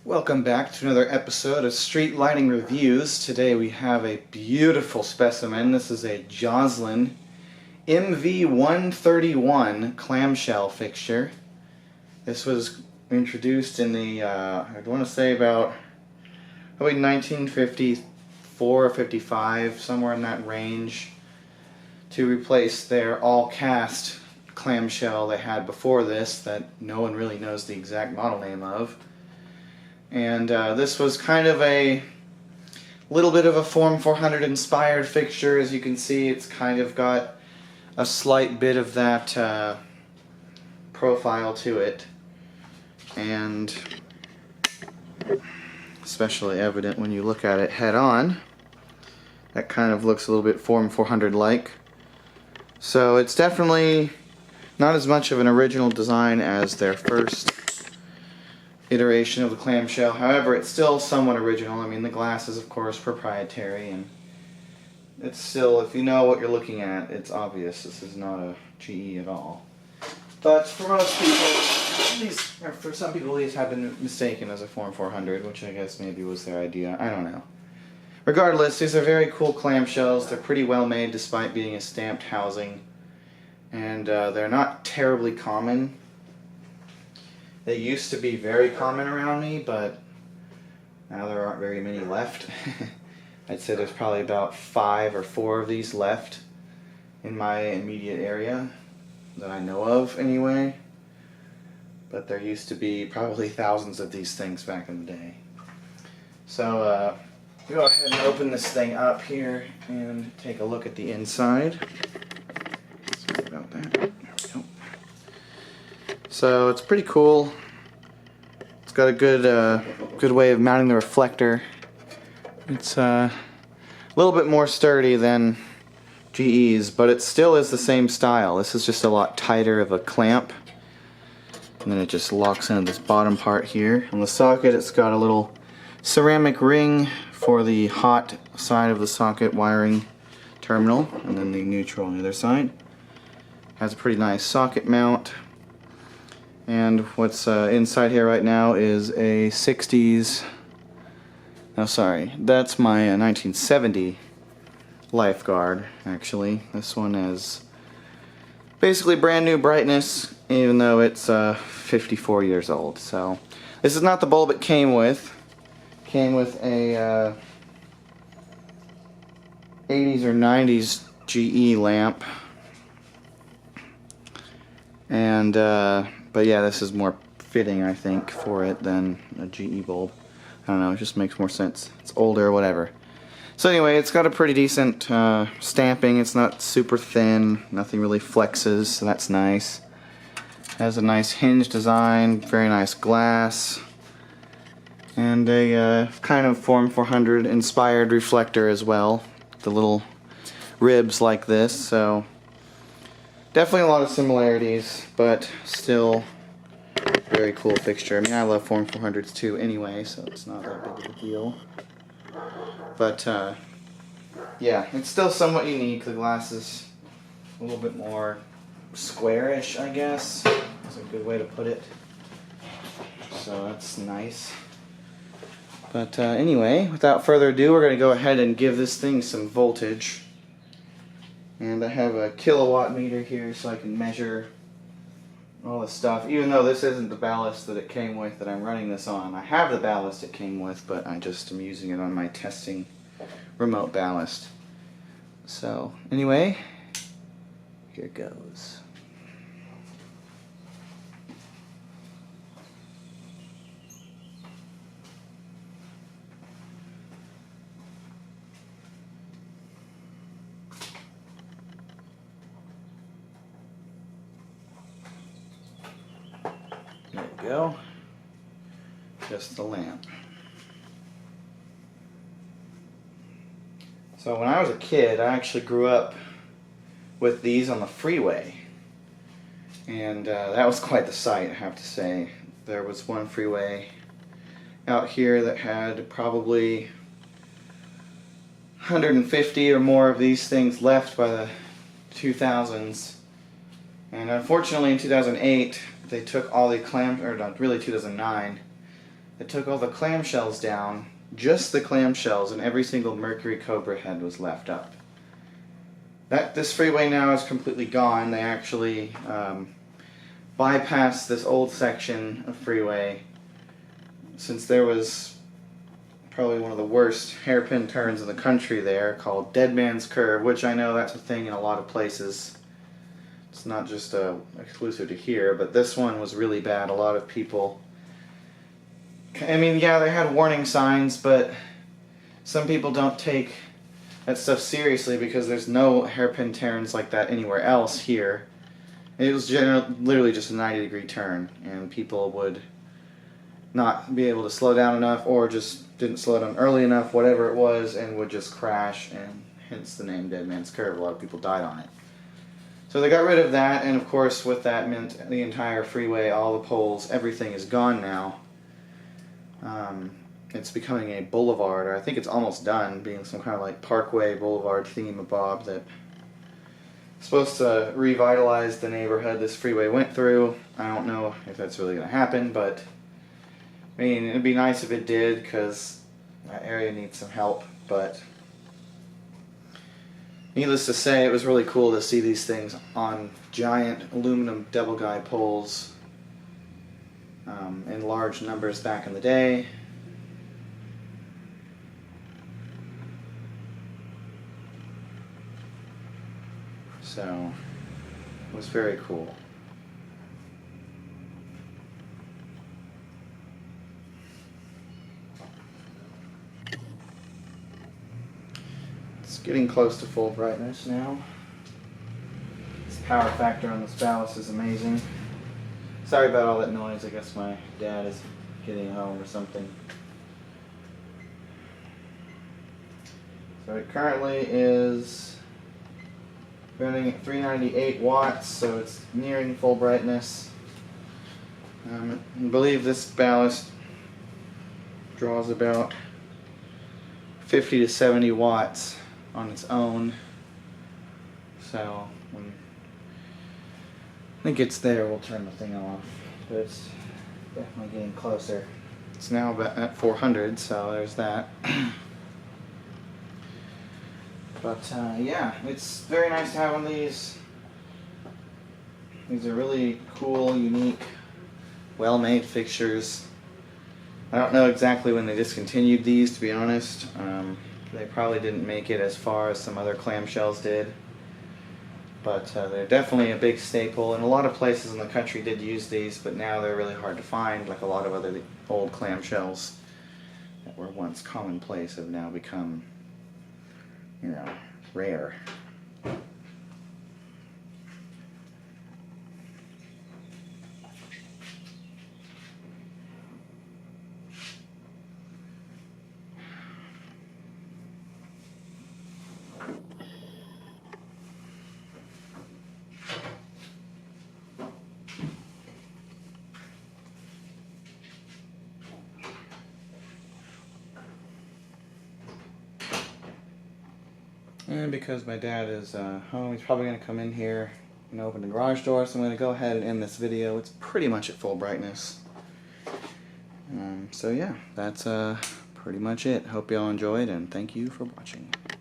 Welcome back to another episode of Street Lighting Reviews. Today we have a beautiful specimen. This is a Joslyn MV-131 clamshell fixture. This was introduced in the, I want to say about probably 1954 or 55, somewhere in that range, to replace their all-cast clamshell they had before this that no one really knows the exact model name of. And this was kind of a little bit of a Form 400 inspired fixture. As you can see, it's kind of got a slight bit of that profile to it, and especially evident when you look at it head on. That kind of looks a little bit Form 400 like. So it's definitely not as much of an original design as their first iteration of the clamshell. However, it's still somewhat original. I mean, the glass is of course proprietary, and it's still, if you know what you're looking at, it's obvious this is not a GE at all. But for most people, or for some people, these have been mistaken as a Form 400, which I guess maybe was their idea. I don't know. Regardless, these are very cool clamshells. They're pretty well made despite being a stamped housing, and they're not terribly common. They used to be very common around me, but now there aren't very many left. I'd say there's probably about 5 or 4 of these left in my immediate area that I know of anyway. But there used to be probably thousands of these things back in the day. So go ahead and open this thing up here and take a look at the inside. Sorry about that. There we go. So it's pretty cool. It's got a good way of mounting the reflector. It's a little bit more sturdy than GE's, but it still is the same style. This is just a lot tighter of a clamp, and then it just locks into this bottom part here. On the socket, it's got a little ceramic ring for the hot side of the socket wiring terminal, and then the neutral on the other side. Has a pretty nice socket mount. And what's inside here right now is a 60s, no sorry, that's my 1970 Lifeguard actually. This one has basically brand new brightness, even though it's 54 years old. So this is not the bulb it came with. It came with a 80s or 90s GE lamp. And but yeah, this is more fitting, I think, for it than a GE bulb. I don't know, it just makes more sense. It's older or whatever. So anyway, it's got a pretty decent stamping. It's not super thin, nothing really flexes, so that's nice. Has a nice hinge design, very nice glass, and a kind of Form 400 inspired reflector as well. The little ribs like this, so definitely a lot of similarities, but still very cool fixture. I mean, I love Form 400s too anyway, so it's not that big of a deal. But yeah, it's still somewhat unique. The glass is a little bit more squarish, I guess. That's a good way to put it. So that's nice. But anyway, without further ado, we're going to go ahead and give this thing some voltage. And I have a kilowatt meter here so I can measure all the stuff, even though this isn't the ballast that it came with that I'm running this on. I have the ballast it came with, but I just am using it on my testing remote ballast. So anyway, here goes. There we go. Just the lamp. So when I was a kid, I actually grew up with these on the freeway. And that was quite the sight, I have to say. There was one freeway out here that had probably 150 or more of these things left by the 2000s. And unfortunately in 2008, they took all the or not really 2009, They took all the clamshells down, just the clamshells, and every single Mercury Cobra head was left up. This freeway now is completely gone. They actually bypassed this old section of freeway, since there was probably one of the worst hairpin turns in the country there, called Dead Man's Curve, which I know that's a thing in a lot of places. It's not just exclusive to here, but this one was really bad. A lot of people, I mean, yeah, they had warning signs, but some people don't take that stuff seriously because there's no hairpin turns like that anywhere else here. It was literally just a 90-degree turn, and people would not be able to slow down enough, or just didn't slow down early enough, whatever it was, and would just crash, and hence the name Dead Man's Curve. A lot of people died on it. So they got rid of that, and of course with that meant the entire freeway, all the poles, everything is gone now. It's becoming a boulevard, or I think it's almost done, being some kind of like parkway boulevard thingamabob that is supposed to revitalize the neighborhood this freeway went through. I don't know if that's really going to happen, but I mean, it'd be nice if it did, because that area needs some help. But needless to say, it was really cool to see these things on giant aluminum double guide poles in large numbers back in the day. So it was very cool. It's getting close to full brightness now. This power factor on this ballast is amazing. Sorry about all that noise. I guess my dad is getting home or something. So it currently is running at 398 watts, so it's nearing full brightness. I believe this ballast draws about 50 to 70 watts on its own. So when it gets there, we'll turn the thing off. But it's definitely getting closer. It's now about at 400, so there's that. But yeah, it's very nice to have one of these. These are really cool, unique, well-made fixtures. I don't know exactly when they discontinued these, to be honest. They probably didn't make it as far as some other clamshells did. But they're definitely a big staple, and a lot of places in the country did use these, but now they're really hard to find, like a lot of other old clamshells that were once commonplace have now become, you know, rare. And because my dad is home, he's probably going to come in here and open the garage door, so I'm going to go ahead and end this video. It's pretty much at full brightness. So yeah, that's pretty much it. Hope y'all enjoyed, and thank you for watching.